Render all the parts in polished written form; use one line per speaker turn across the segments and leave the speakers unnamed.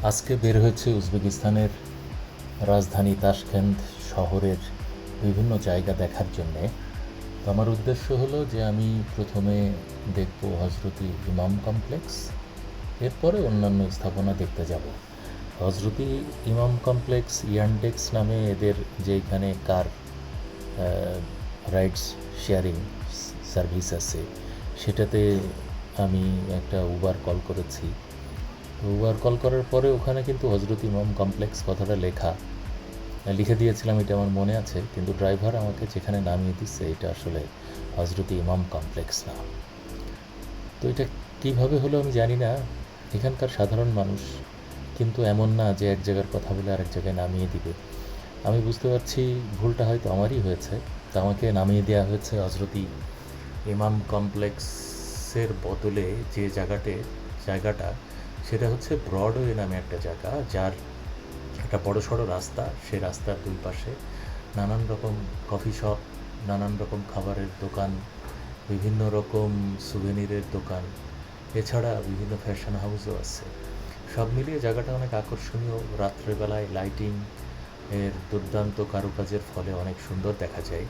আজকে বের হয়েছে উজবেকিস্তানের রাজধানী তাশকেন্দ শহরের বিভিন্ন জায়গা দেখার জন্যে। তো আমার উদ্দেশ্য হলো যে আমি প্রথমে দেখব হজরতি ইমাম কমপ্লেক্স, এরপরে অন্যান্য স্থাপনা দেখতে যাব। হজরতি ইমাম কমপ্লেক্স ইয়ান্ডেক্স নামে এদের যে এখানে কার রাইডস শেয়ারিং সার্ভিস আছে, সেটাতে আমি একটা উবার কল করেছি। তো উবার কল করার পরে ওখানে কিন্তু হজরত ইমাম কমপ্লেক্স কথাটা লিখে দিয়েছিলাম, এটা আমার মনে আছে, কিন্তু ড্রাইভার আমাকে যেখানে নামিয়ে দিচ্ছে এটা আসলে হজরত ইমাম কমপ্লেক্স না। তো এটা কীভাবে হলো আমি জানি না। এখানকার সাধারণ মানুষ কিন্তু এমন না যে এক জায়গার কথা বলে আরেক জায়গায় নামিয়ে দিবে। আমি বুঝতে পারছি ভুলটা হয়তো আমারই হয়েছে। তো আমাকে নামিয়ে দেওয়া হয়েছে হজরতি ইমাম কমপ্লেক্সের বদলে যে জায়গাটা সেটা হচ্ছে ব্রডওয়ে নামে একটা জায়গা, যার একটা বড় সড়ো রাস্তা। সে রাস্তার দুই পাশে নানান রকম কফি শপ, নানান রকম খাবারের দোকান, বিভিন্ন রকম সুভেনিরের দোকান, এছাড়া বিভিন্ন ফ্যাশন হাউসও আছে। সব মিলিয়ে জায়গাটা অনেক আকর্ষণীয়। রাত্রেবেলায় লাইটিং এর দুর্দান্ত কারুকাজের ফলে অনেক সুন্দর দেখা যায়।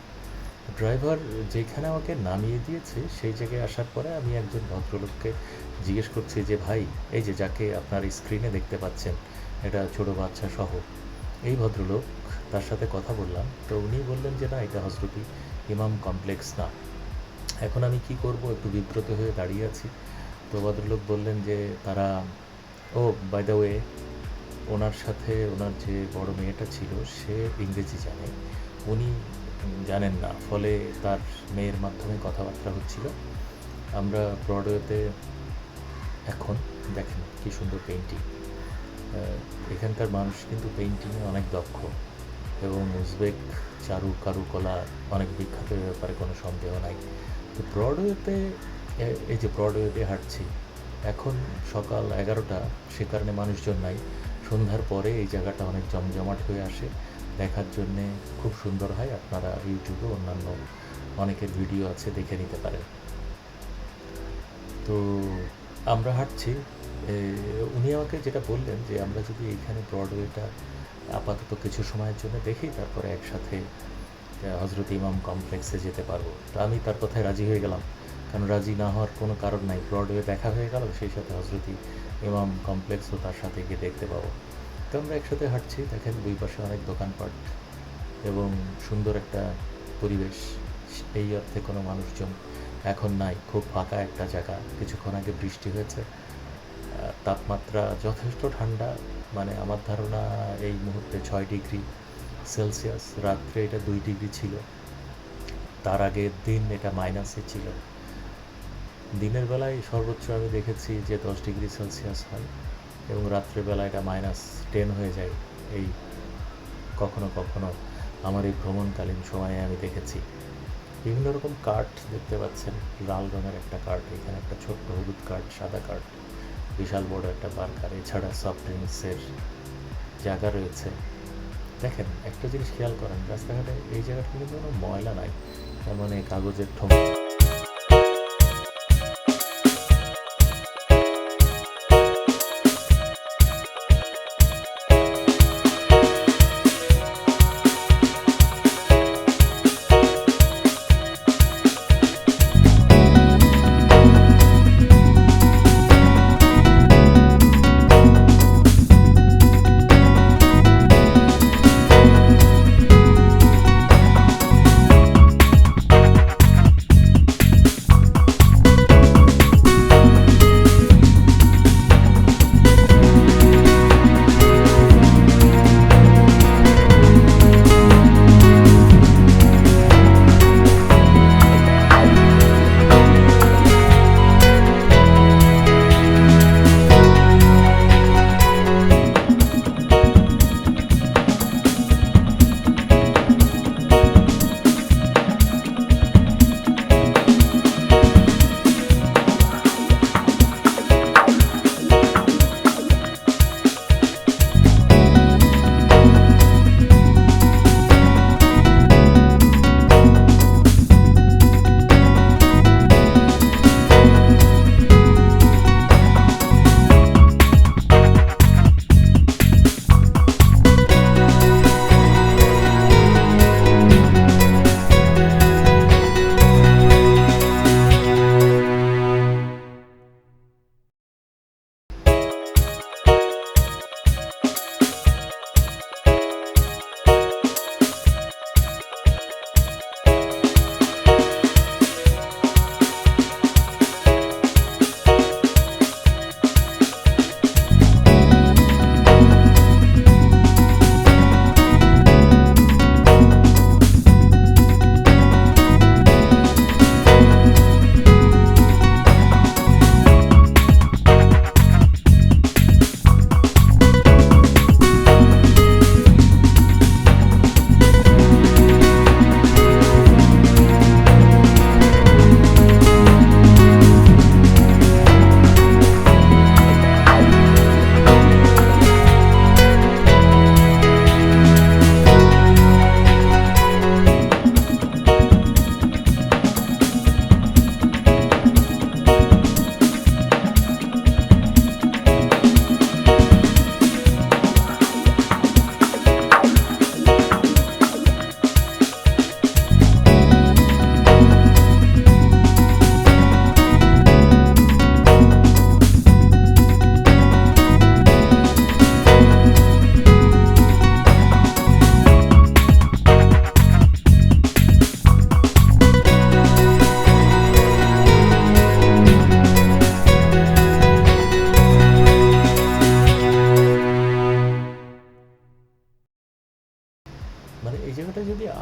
ড্রাইভার যেখানে আমাকে নামিয়ে দিয়েছে সেই জায়গায় আসার পরে আমি একজন ভদ্রলোককে জিজ্ঞেস করছি যে, ভাই, এই যে যাকে আপনার স্ক্রিনে দেখতে পাচ্ছেন, এটা ছোটো বাচ্চা সহ, এই ভদ্রলোক, তার সাথে কথা বললাম। তো উনি বললেন যে না, এটা হজরতি ইমাম কমপ্লেক্স না। এখন আমি কি করব, একটু বিব্রত হয়ে দাঁড়িয়ে আছি। তো ভদ্রলোক বললেন যে তারা, ও বাই দ্য ওয়ে, ওনার সাথে ওনার যে বড় মেয়েটা ছিল সে ইংরেজি জানে, উনি জানেন না, ফলে তার মেয়ের মাধ্যমে কথাবার্তা হচ্ছিল। আমরা ব্রডওয়েতে এখন দেখেন কি সুন্দর পেইন্টিং। এখানকার মানুষ কিন্তু পেইন্টিংয়ে অনেক দক্ষ, এবং উজবেক কারুকলা অনেক বিখ্যাত, ব্যাপারে কোনো সন্দেহ নাই। তো ব্রডওয়েতে, এই যে ব্রডওয়েতে হাঁটছি, এখন সকাল 11টা, সে কারণে মানুষজন নাই। সন্ধ্যার পরে এই জায়গাটা অনেক জমজমাট হয়ে আসে, দেখার জন্যে খুব সুন্দর হয়। আপনারা ইউটিউবে অন্যান্য অনেকের ভিডিও আছে, দেখে নিতে পারেন। তো আমরা হাঁটছি। উনি আমাকে যেটা বললেন যে আমরা যদি এইখানে ব্রডওয়েটা আপাতত কিছু সময়ের জন্য দেখি, তারপরে একসাথে হজরত ইমাম কমপ্লেক্সে যেতে পারবো। তো আমি তার কথায় রাজি হয়ে গেলাম, কারণ রাজি না হওয়ার কোনো কারণ নাই। ব্রডওয়ে দেখা হয়ে গেল, সেই সাথে হজরত ইমাম কমপ্লেক্সও তার সাথে গিয়ে দেখতে পাবো। তো আমরা একসাথে হাঁটছি, দেখেন দুই পাশে অনেক দোকানপাট এবং সুন্দর একটা পরিবেশ। এই অর্থে কোনো মানুষজন এখন নাই, খুব ফাঁকা একটা জায়গা। কিছুক্ষণ আগে বৃষ্টি হয়েছে, তাপমাত্রা যথেষ্ট ঠান্ডা, মানে আমার ধারণা এই মুহূর্তে 6 ডিগ্রি সেলসিয়াস। রাত্রে এটা 2 ডিগ্রি ছিল, তার আগের দিন এটা মাইনাসে ছিল। দিনের বেলায় সর্বোচ্চ আমি দেখেছি যে 10 ডিগ্রি সেলসিয়াস হয়, এবং রাত্রেবেলা এটা -10 হয়ে যায়। এই কখনো কখনো আমার এই ভ্রমণকালীন সময়ে আমি দেখেছি। বিভিন্ন রকম কাঠ দেখতে পাচ্ছেন, লাল রঙের একটা কাঠ, এখানে একটা ছোট্ট হলুদ কাঠ, সাদা কাঠ, বিশাল বড় একটা বার্গার, এছাড়া সফট ড্রিঙ্কসের জায়গা রয়েছে। দেখেন, একটা জিনিস খেয়াল করেন, রাস্তাঘাটে এই জায়গাটা কিন্তু কোনো ময়লা নাই, তার মানে কাগজের ঠোঙা।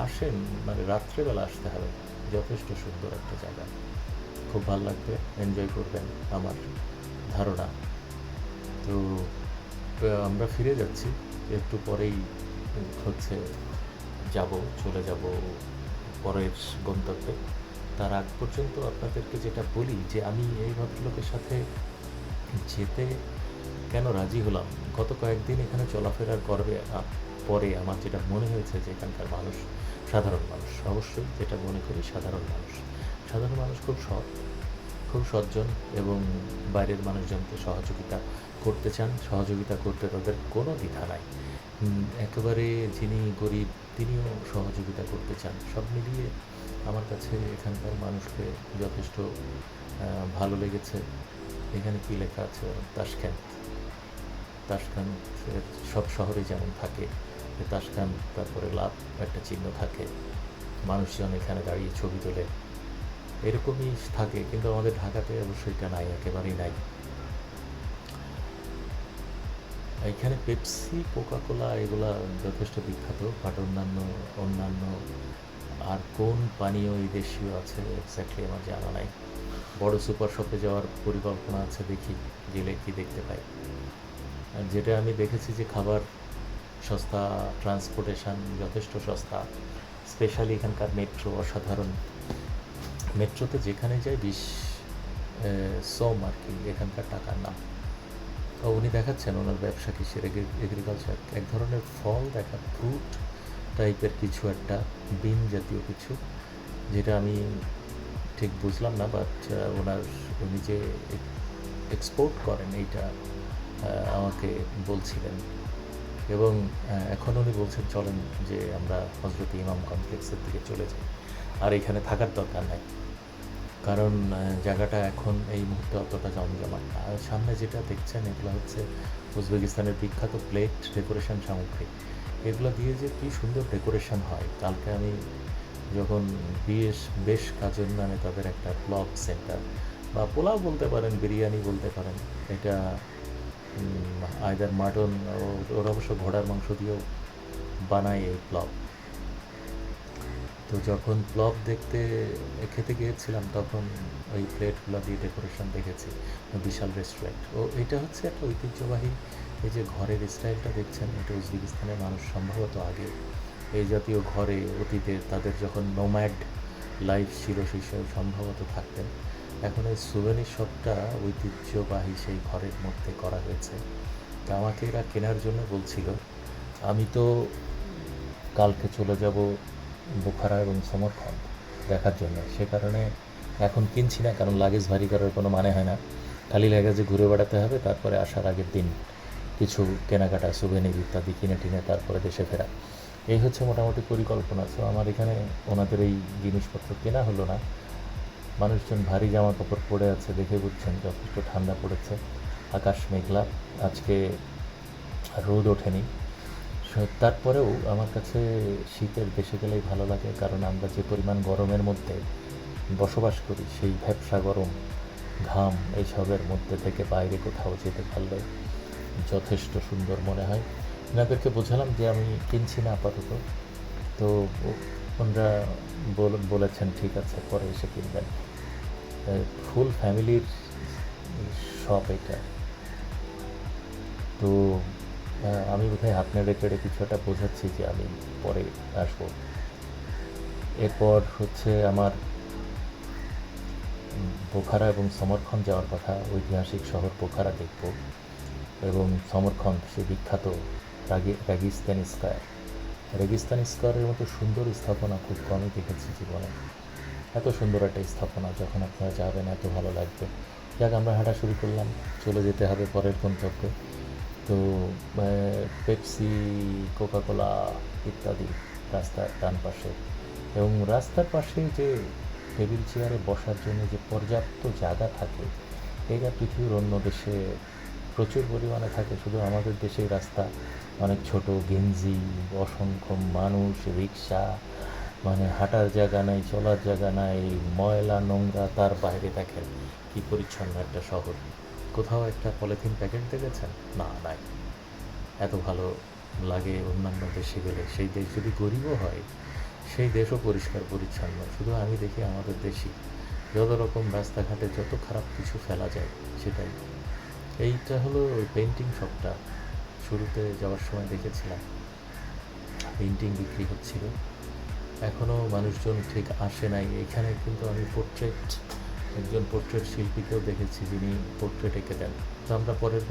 আসেন, মানে রাত্রেবেলা আসতে হবে, যথেষ্ট সুন্দর একটা জায়গা, খুব ভালো লাগবে, এনজয় করবেন আমার ধারণা। তো আমরা ফিরে যাচ্ছি, একটু পরেই হচ্ছে যাব, চলে যাব পরের গন্তব্যে। তার আগ পর্যন্ত আপনাদেরকে যেটা বলি যে আমি এই ভদ্রলোকের সাথে যেতে কেন রাজি হলাম, গত কয়েকদিন এখানে চলাফেরার পরে আমার যেটা মনে হয়েছে যে এখানকার মানুষ সাধারণ মানুষ, অবশ্যই যেটা মনে করি সাধারণ মানুষ খুব সৎ, খুব সজ্জন এবং বাইরের মানুষজনকে সহযোগিতা করতে তাদের কোনো দ্বিধা নাই। একেবারে যিনি গরিব তিনিও সহযোগিতা করতে চান। সব মিলিয়ে আমার কাছে এখানকার মানুষকে যথেষ্ট ভালো লেগেছে। এখানে কি লেখা আছে, তাশকান্তের সব শহরে যেমন থাকে তাশকান্ত, তারপরে লাভ একটা চিহ্ন থাকে, মানুষজন এখানে দাঁড়িয়ে ছবি তোলে, এরকমই থাকে, কিন্তু আমাদের ঢাকাতে অবশ্যই এটা নাই, একেবারেই নাই। এখানে পেপসি, কোকাকোলা এগুলা যথেষ্ট বিখ্যাত, বাট অন্যান্য আর কোন পানীয় এই দেশীয় আছে এক্স্যাক্টলি আমার জানা নাই। বড় সুপার শপে যাওয়ার পরিকল্পনা আছে, দেখি গেলে কি দেখতে পাই। আর যেটা আমি দেখেছি যে খাবার সস্তা, ট্রান্সপোর্টেশন যথেষ্ট সস্তা, স্পেশালি এখানকার মেট্রো অসাধারণ। মেট্রোতে যেখানে যাই সোম আর কি এখানকার টাকার নাম। উনি দেখাচ্ছেন ওনার ব্যবসা কিসের, এগ্রিকালচার, এক ধরনের ফল ফ্রুট টাইপের কিছু একটা, বিন জাতীয় কিছু, যেটা আমি ঠিক বুঝলাম না, বাট উনি যে এক্সপোর্ট করেন এইটা আমাকে বলছিলেন। এবং এখন উনি বলছেন চলেন যে আমরা হজরত ইমাম কমপ্লেক্সের দিকে চলে যাই, আর এখানে থাকার দরকার নাই, কারণ জায়গাটা এখন এই মুহূর্তে অতটা জমজমাট না। আর সামনে যেটা দেখছেন এগুলো হচ্ছে উজবেকিস্তানের বিখ্যাত প্লেট ডেকোরেশন সামগ্রী। এগুলো দিয়ে যে কী সুন্দর ডেকোরেশন হয়, কালকে আমি যখন বেশ কাজের নামে তাদের একটা ব্লগ সেন্টার বা পোলাও বলতে পারেন, বিরিয়ানি বলতে পারেন, এটা আইদার মাটন, ওরা অবশ্য ঘোড়ার মাংস দিয়েও বানায় এই ব্লগ। তো যখন ব্লগ খেতে গিয়েছিলাম তখন ওই প্লেটগুলো দিয়ে ডেকোরেশন দেখেছি, বিশাল রেস্টুরেন্ট। এটা হচ্ছে একটা ঐতিহ্যবাহী, এই যে ঘরের স্টাইলটা দেখছেন, এটা উজবেকিস্তানের মানুষ সম্ভবত আগে এই জাতীয় ঘরে অতীতে তাদের যখন নোম্যাড লাইফ ছিল সেই সময় সম্ভবত থাকতেন। এখন এই সুভেনির শপটা ঐতিহ্যবাহী সেই ঘরের মধ্যে করা হয়েছে। তা আমাকে এরা কেনার জন্য বলছিল। আমি তো কালকে চলে যাব বোখারা এবং সমরখন্দ দেখার জন্য, সে কারণে এখন কিনছি না, কারণ লাগেজ ভারী করার কোনো মানে হয় না, খালি লাগেজে ঘুরে বেড়াতে হবে, তারপরে আসার আগের দিন কিছু কেনাকাটা সুভেনির ইত্যাদি কিনে টিনে তারপরে দেশে ফেরা, এই হচ্ছে মোটামুটি পরিকল্পনা। সো আমার এখানে ওনাদের এই জিনিসপত্র কেনা হলো না। মানুষজন ভারী জামা কাপড় পরে আছে, দেখে বুঝছেন যথেষ্ট ঠান্ডা পড়েছে, আকাশ মেঘলা, আজকে রোদ ওঠেনি। তারপরেও আমার কাছে শীতের দেশে গেলেই ভালো লাগে, কারণ আমরা যে পরিমাণ গরমের মধ্যে বসবাস করি, সেই ভ্যাপসা গরম, ঘাম, এইসবের মধ্যে থেকে বাইরে কোথাও যেতে পারলে যথেষ্ট সুন্দর মনে হয়। এনাদেরকে বোঝালাম যে আমি কিনছি না আপাতত, তো ওনারা বলেছেন ঠিক আছে পরে এসে কিনবেন। ফুল ফ্যামিলির শপ এটা। তো আমি বোধহয় হাত নেড়ে কিছু একটা বোঝাচ্ছি যে আমি পরে আসবো। এরপর হচ্ছে আমার বোখারা এবং সমরখন্দ যাওয়ার কথা, ঐতিহাসিক শহর বোখারা দেখব, এবং সমরখন্দ সে বিখ্যাত রেগিস্তান স্কয়ারের মতো সুন্দর স্থাপনা খুব কমই দেখেছি জীবনে। এত সুন্দর একটা স্থাপনা, যখন আপনারা যাবেন এত ভালো লাগবে। যাক, আমরা হাঁটা শুরু করলাম, চলে যেতে হবে পরের গন্তব্যে। তো পেপসি, কোকাকোলা ইত্যাদি রাস্তার ডান পাশে, এবং রাস্তার পাশে যে টেবিল চেয়ারে বসার জন্য যে পর্যাপ্ত জায়গা থাকে, এটা পৃথিবীর অন্য দেশে প্রচুর পরিমাণে থাকে। শুধু আমাদের দেশেই রাস্তা অনেক ছোট, গেঞ্জি, অসংখ্য মানুষ, রিক্সা, মানে হাঁটার জায়গা নাই, চলার জায়গা নাই, ময়লা নোংরা, তার বাইরে দেখেন কী পরিচ্ছন্ন একটা শহর। কোথাও একটা পলিথিন প্যাকেট দেখেছেন? না, নাই। এত ভালো লাগে অন্যান্য দেশে গেলে। সেই দেশ যদি গরিবও হয়, সেই দেশও পরিষ্কার পরিচ্ছন্ন। শুধু আমি দেখি আমাদের দেশই যত রকম রাস্তাঘাটে যত খারাপ কিছু ফেলা যায় সেটাই। এইটা হলো ওই পেন্টিং শপটা। শুরুতে যাওয়ার সময় দেখেছিলাম পেন্টিং বিক্রি হচ্ছিল, এখনও মানুষজন ঠিক আসে নাই এখানে। কিন্তু আমি একজন পোর্ট্রেট শিল্পীকেও দেখেছি যিনি পোর্ট্রেট এঁকে দেন। তো আমরা পরের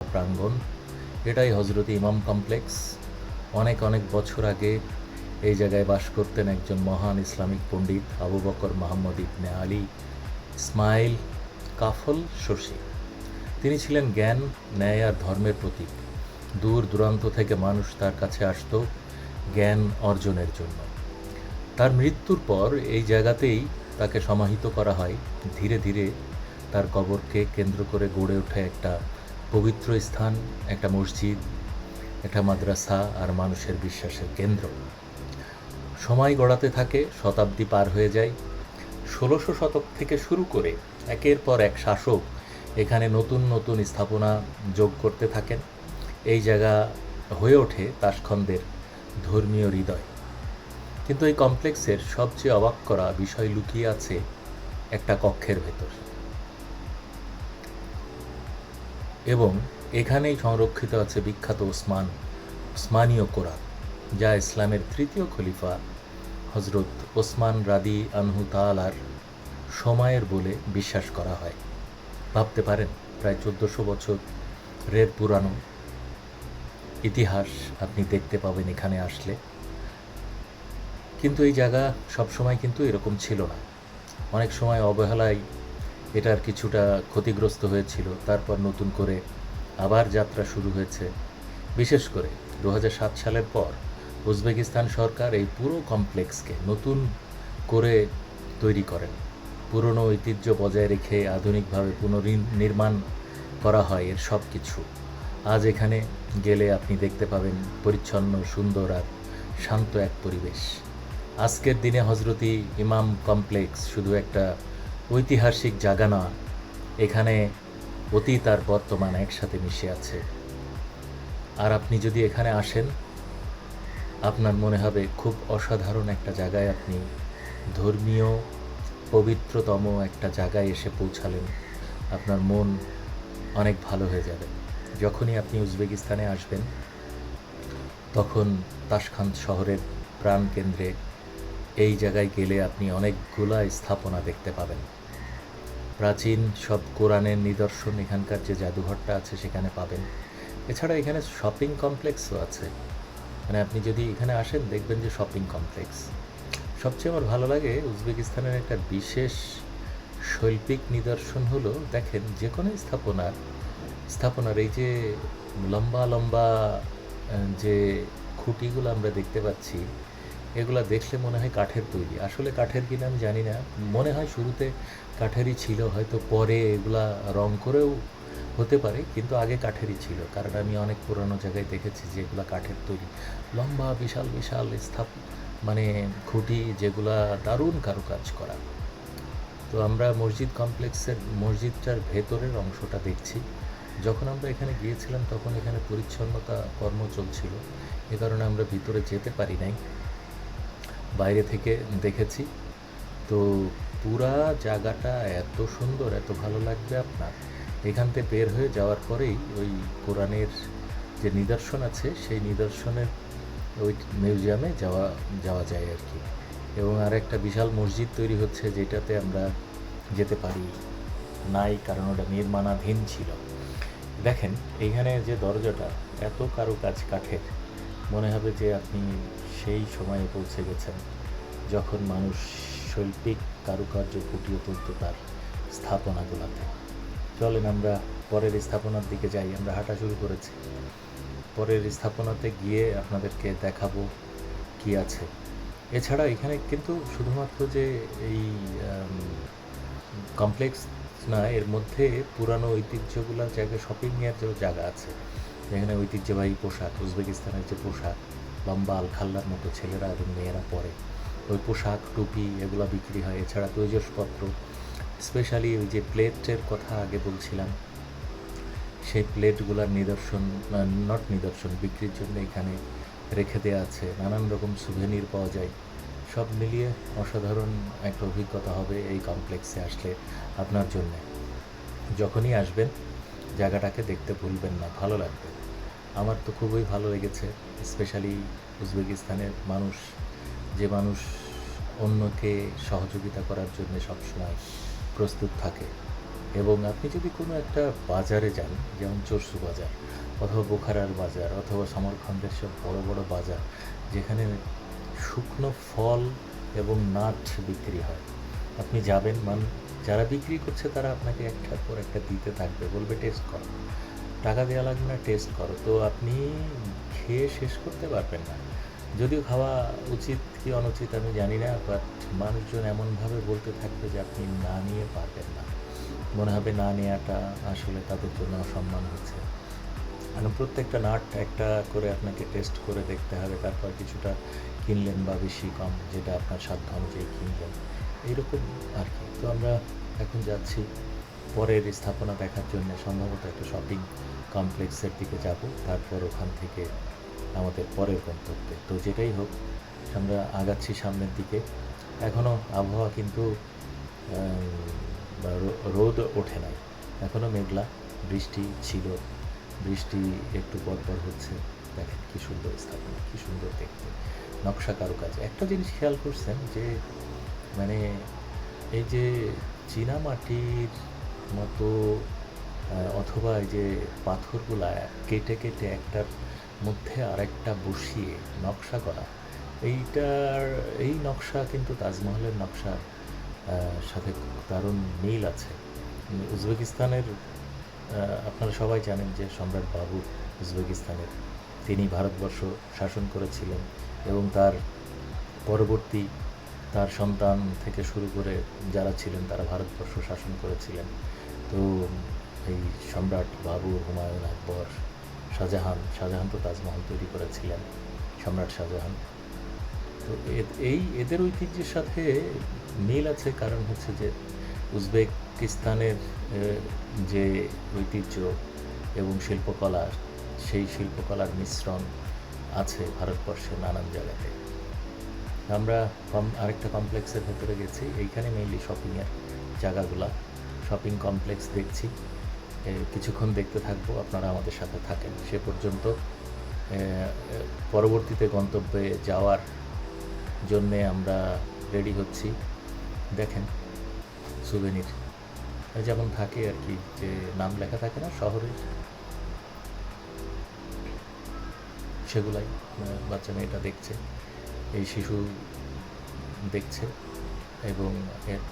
প্রাঙ্গণ, এটাই হজরত ইমাম কমপ্লেক্স। অনেক অনেক বছর আগে এই জায়গায় বাস করতেন একজন মহান ইসলামিক পণ্ডিত আবু বকর মোহাম্মদ ইবনে আলী ইসমাইল কাফল শশী। তিনি ছিলেন জ্ঞান, ন্যায় আর ধর্মের প্রতীক। দূর দূরান্ত থেকে মানুষ তার কাছে আসত জ্ঞান অর্জনের জন্য। তার মৃত্যুর পর এই জায়গাতেই তাকে সমাহিত করা হয়। ধীরে ধীরে তার কবরকে কেন্দ্র করে গড়ে ওঠে একটা পবিত্র স্থান, একটা মসজিদ, একটা মাদ্রাসা আর মানুষের বিশ্বাসের কেন্দ্র। সময় গড়াতে থাকে, শতাব্দী পার হয়ে যায়। ১৬০০ শতক থেকে শুরু করে একের পর এক শাসক এখানে নতুন নতুন স্থাপনা যোগ করতে থাকেন। এই জায়গা হয়ে ওঠে তাশখন্দের ধর্মীয় হৃদয়। কিন্তু এই কমপ্লেক্সের সবচেয়ে অবাক করা বিষয় লুকিয়ে আছে একটা কক্ষের ভেতর, এবং এখানেই সংরক্ষিত আছে বিখ্যাত ওসমানীয় কোরআন, যা ইসলামের তৃতীয় খলিফা হজরত ওসমান রাদি আনহু তাআলার সময়ের বলে বিশ্বাস করা হয়। ভাবতে পারেন, প্রায় ১৪০০ বছরের পুরানো ইতিহাস আপনি দেখতে পাবেন এখানে আসলে। কিন্তু এই জায়গা সবসময় কিন্তু এরকম ছিল না। অনেক সময় অবহেলায় এটার কিছুটা ক্ষতিগ্রস্ত হয়েছিল। তারপর নতুন করে আবার যাত্রা শুরু হয়েছে। বিশেষ করে ২০০৭ সালের পর উজবেকিস্তান সরকার এই পুরো কমপ্লেক্সকে নতুন করে তৈরি করেন। পুরনো ঐতিহ্য বজায় রেখে আধুনিকভাবে পুনর্নির্মাণ করা হয় এর সব কিছু। আজ এখানে গেলে আপনি দেখতে পাবেন পরিচ্ছন্ন, সুন্দর আর শান্ত এক পরিবেশ। আজকের দিনে হজরতি ইমাম কমপ্লেক্স শুধু একটা ঐতিহাসিক জায়গা না, এখানে অতীত আর বর্তমান একসাথে মিশে আছে। আর আপনি যদি এখানে আসেন, আপনার মনে হবে খুব অসাধারণ একটা জায়গায় আপনি ধর্মীয় পবিত্রতম একটা জায়গায় এসে পৌঁছালেন। আপনার মন অনেক ভালো হয়ে যাবে। যখনই আপনি উজবেকিস্তানে আসবেন, তখন তাশখান্দ শহরের প্রাণকেন্দ্রে এই জায়গায় গেলে আপনি অনেকগুলা স্থাপনা দেখতে পাবেন। প্রাচীন সব কোরআনের নিদর্শন এখানকার যে জাদুঘরটা আছে সেখানে পাবেন। এছাড়া এখানে শপিং কমপ্লেক্সও আছে। মানে আপনি যদি এখানে আসেন, দেখবেন যে শপিং কমপ্লেক্স। সবচেয়ে আমার ভালো লাগে উজবেকিস্তানের একটা বিশেষ শৈল্পিক নিদর্শন হলো, দেখেন যে কোনো স্থাপনার এই যে লম্বা লম্বা যে খুঁটিগুলো আমরা দেখতে পাচ্ছি, এগুলা দেখলে মনে হয় কাঠের তৈরি। আসলে কাঠের কিনা আমি জানি না, মনে হয় শুরুতে কাঠেরই ছিল, হয়তো পরে এগুলা রং করেও হতে পারে, কিন্তু আগে কাঠেরই ছিল, কারণ আমি অনেক পুরানো জায়গায় দেখেছি যে এগুলো কাঠের তৈরি, লম্বা বিশাল বিশাল মানে খুঁটি, যেগুলা দারুণ কারুকাজ করা। তো আমরা মসজিদ কমপ্লেক্সের মসজিদটার ভেতরের অংশটা দেখছি। যখন আমরা এখানে গিয়েছিলাম তখন এখানে পরিচ্ছন্নতা কর্ম চলছিল, এ কারণে আমরা ভিতরে যেতে পারি নাই, বাইরে থেকে দেখেছি। তো পুরা জায়গাটা এত সুন্দর, এত ভালো লাগবে আপনার। এখান থেকে বের হয়ে যাওয়ার পরেই ওই কোরআনের যে নিদর্শন আছে সেই নিদর্শনের ওই মিউজিয়ামে যাওয়া যাওয়া যায় আর কি। এবং আর একটা বিশাল মসজিদ তৈরি হচ্ছে, যেটাতে আমরা যেতে পারি নাই, কারণ ওটা নির্মাণাধীন ছিল। দেখেন এইখানে যে দরজাটা, এত কারুকাজ কাঠের, মনে হবে যে আপনি সেই সময়ে পৌঁছে গেছেন যখন মানুষ শৈল্পিক কারুকার্য ফুটিয়ে তুলত তার স্থাপনাগুলোতে। চলেন আমরা পরের স্থাপনার দিকে যাই। আমরা হাঁটা শুরু করেছি, পরের স্থাপনাতে গিয়ে আপনাদেরকে দেখাবো কি আছে। এছাড়া এখানে কিন্তু শুধুমাত্র যে এই কমপ্লেক্স না, এর মধ্যে পুরানো ঐতিহ্যগুলোর জায়গায় শপিংয়ের যে জায়গা আছে, যেখানে ঐতিহ্যবাহী পোশাক, উজবেকিস্তানের যে পোশাক, লম্বা আলখাল্লার মতো ছেলেরা এবং মেয়েরা পরে, ওই পোশাক টুপি এগুলো বিক্রি হয়। এছাড়া তৈজসপত্র, স্পেশালি ওই যে প্লেটের কথা আগে বলছিলাম, সেই প্লেটগুলোর নিদর্শন, নিদর্শন বিক্রির জন্য এখানে রেখে দেওয়া আছে। নানান রকম সুভেনির পাওয়া যায়। সব মিলিয়ে অসাধারণ একটা অভিজ্ঞতা হবে এই কমপ্লেক্সে আসলে আপনার জন্যে। যখনই আসবেন জায়গাটাকে দেখতে ভুলবেন না, ভালো লাগবে। আমার তো খুবই ভালো লেগেছে। স্পেশালি উজবেকিস্তানের মানুষ, যে মানুষ অন্যকে সহযোগিতা করার জন্য সবসময় প্রস্তুত থাকে। এবং আপনি যদি কোনো একটা বাজারে যান, যেমন চরসু বাজার অথবা বোখারার বাজার অথবা সমরখন্ডের সব বড় বড় বাজার, যেখানে শুকনো ফল এবং নাট বিক্রি হয়, আপনি যাবেন, যারা বিক্রি করছে তারা আপনাকে একটার পর একটা দিতে থাকবে, বলবে টেস্ট করো, টাকা দেওয়া লাগবে না, টেস্ট করো। তো আপনি খেয়ে শেষ করতে পারবেন না। যদিও খাওয়া উচিত কি অনুচিত আমি জানি না, বাট মানুষজন এমনভাবে বলতে থাকবে যে আপনি না নিয়ে পারবেন না, মনে হবে না নেওয়াটা আসলে তাদের জন্য অসম্মান হচ্ছে। মানে প্রত্যেকটা নাট একটা করে আপনাকে টেস্ট করে দেখতে হবে, তারপর কিছুটা কিনলেন বা বেশি কম যেটা আপনার সাধ্য অনুযায়ী কিনলেন, এইরকম আর কি। তো আমরা এখন যাচ্ছি পরের স্থাপনা দেখার জন্য, সম্ভবত একটা শপিং কমপ্লেক্সের দিকে যাব, তারপর ওখান থেকে আমাদের পরের গন্তব্যে। তো যেটাই হোক, আমরা আগাচ্ছি সামনের দিকে। এখনও আবহাওয়া কিন্তু রোদ ওঠে নাই, এখনও মেঘলা, বৃষ্টি ছিল, বৃষ্টি একটু পরপর হচ্ছে। দেখেন কী সুন্দর স্থাপনা, কী সুন্দর দেখতে, নকশা কারুকাজ। একটা জিনিস খেয়াল করছেন যে মানে এই যে চীনামাটির মতো অথবা এই যে পাথরগুলা কেটে কেটে একটার মধ্যে আরেকটা বসিয়ে নকশা করা, এই নকশা কিন্তু তাজমহলের নকশার সাথে দারুণ মিল আছে। উজবেকিস্তানের আপনারা সবাই জানেন যে সম্রাট বাবুর উজবেকিস্তানের, তিনি ভারতবর্ষ শাসন করেছিলেন এবং তার পরবর্তী তার সন্তান থেকে শুরু করে যারা ছিলেন তারা ভারতবর্ষ শাসন করেছিলেন। তো এই সম্রাট বাবর, হুমায়ুন, আকবর, শাহজাহান তো তাজমহল তৈরি করেছিলেন, সম্রাট শাহজাহান। তো এদের ঐতিহ্যের সাথে মিল আছে, কারণ হচ্ছে যে উজবেকিস্তানের যে ঐতিহ্য এবং শিল্পকলা, সেই শিল্পকলার মিশ্রণ আছে ভারতবর্ষের নানান জায়গাতে। আমরা আরেকটা কমপ্লেক্সের ভেতরে গেছি, এইখানে মেইনলি শপিংয়ের জায়গাগুলা, শপিং কমপ্লেক্স দেখছি। কিছুক্ষণ দেখতে থাকবো, আপনারা আমাদের সাথে থাকেন সে পর্যন্ত। পরবর্তীতে গন্তব্যে যাওয়ার জন্যে আমরা রেডি হচ্ছি। দেখেন সুভেনির যেমন থাকে আর কি, যে নাম লেখা থাকে না শহরের, সেগুলাই বাচ্চা মেয়েটা দেখছে, এই শিশু দেখছে এবং এর